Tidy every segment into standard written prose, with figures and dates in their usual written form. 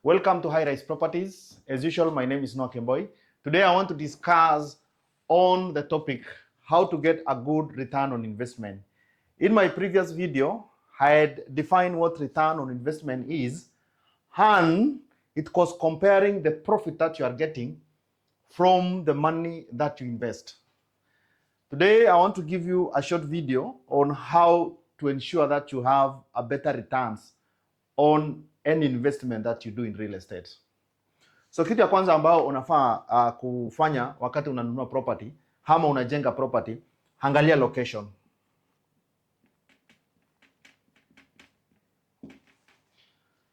Welcome to Highrise Properties. As usual, my name is Noah Kemboi. Today I want to discuss on the topic how to get a good return on investment. In my previous video, I had defined what return on investment is, and it was comparing the profit that you are getting from the money that you invest. Today I want to give you a short video on how to ensure that you have a better returns on any investment that you do in real estate. So kitu ya kwanza ambao unafaa kufanya wakati unanunua property ama unajenga property, angalia location.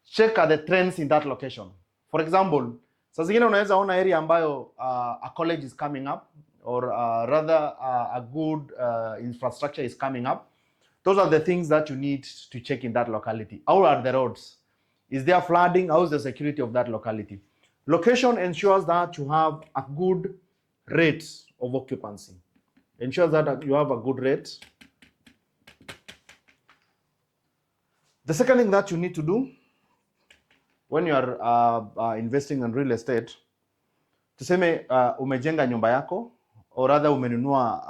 Check the trends in that location. For example, saa zingine unaweza ona area ambayo a college is coming up or rather a good infrastructure is coming up. Those are the things that you need to check in that locality. How are the roads? Is there flooding? How is the security of that locality? Location ensures that you have a good rate of occupancy. Ensures that you have a good rate. The second thing that you need to do when you are investing in real estate, tuseme umejenga nyumba yako or rather umenunua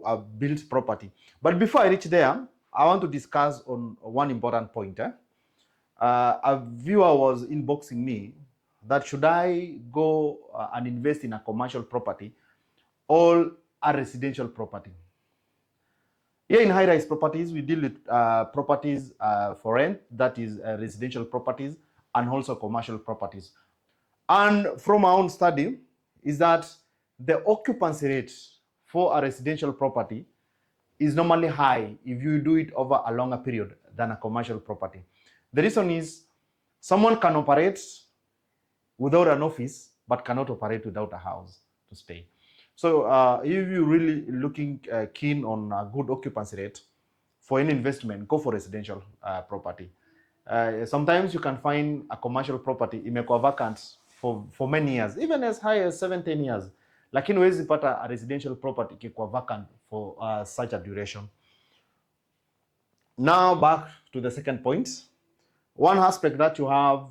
a built property. But before I reach there, I want to discuss on one important point. A viewer was inboxing me that should I go and invest in a commercial property or a residential property. Here in Highrise Properties, we deal with properties for rent, that is residential properties, and also commercial properties. And from our own study is that the occupancy rate for a residential property is normally high if you do it over a longer period than a commercial property. The reason is someone can operate without an office but cannot operate without a house to stay. So if you're really looking keen on a good occupancy rate for any investment, go for residential property. Sometimes you can find a commercial property imekuwa vacant for many years, even as high as 7-10 years. Lakini huwezi pata a residential property ikikuwa vacant for such a duration. Now back to the second point. One aspect that you have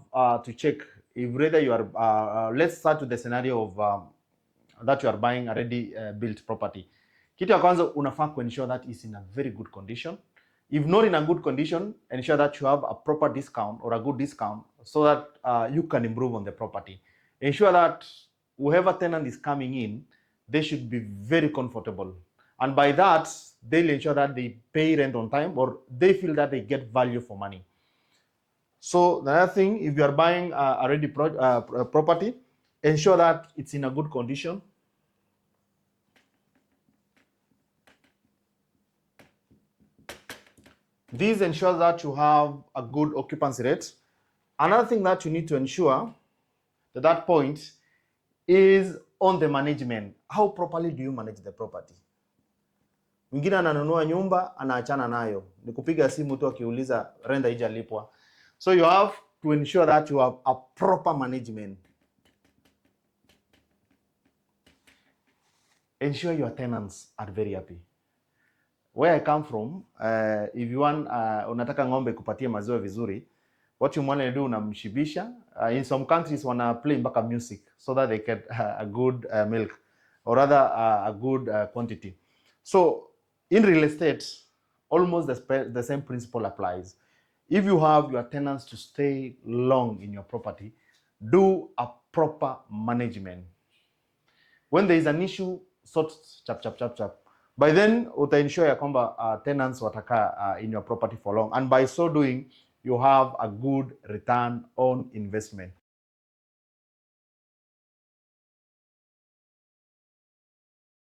to check if whether you are, let's start with the scenario of that you are buying a ready built property. Kitu ya kwanza unafaa ensure that is in a very good condition. If not in a good condition, ensure that you have a proper discount or a good discount so that you can improve on the property. Ensure that whoever tenant is coming in, they should be very comfortable. And by that, they'll ensure that they pay rent on time or they feel that they get value for money. So the other thing, if you are buying a ready property, ensure that it's in a good condition. This ensures that you have a good occupancy rate. Another thing that you need to ensure at that point is on the management. How properly do you manage the property? Mwingine ananunua nyumba, anaachana nayo. Ni kupiga simu tu akiuliza rent haijalipwa. So you have to ensure that you have a proper management. Ensure your tenants are very happy. Where I come from, if you want, unataka ng'ombe kupatia maziwa vizuri, what you want to do, unamshibisha. In some countries, wanna play mpaka music so that they get a good milk, or rather a good quantity. So in real estate, almost the same principle applies. If you have your tenants to stay long in your property, do a proper management. When there is an issue, sort chap. By then, uta ensure ya kwamba tenants watakaa in your property for long. And by so doing, you have a good return on investment.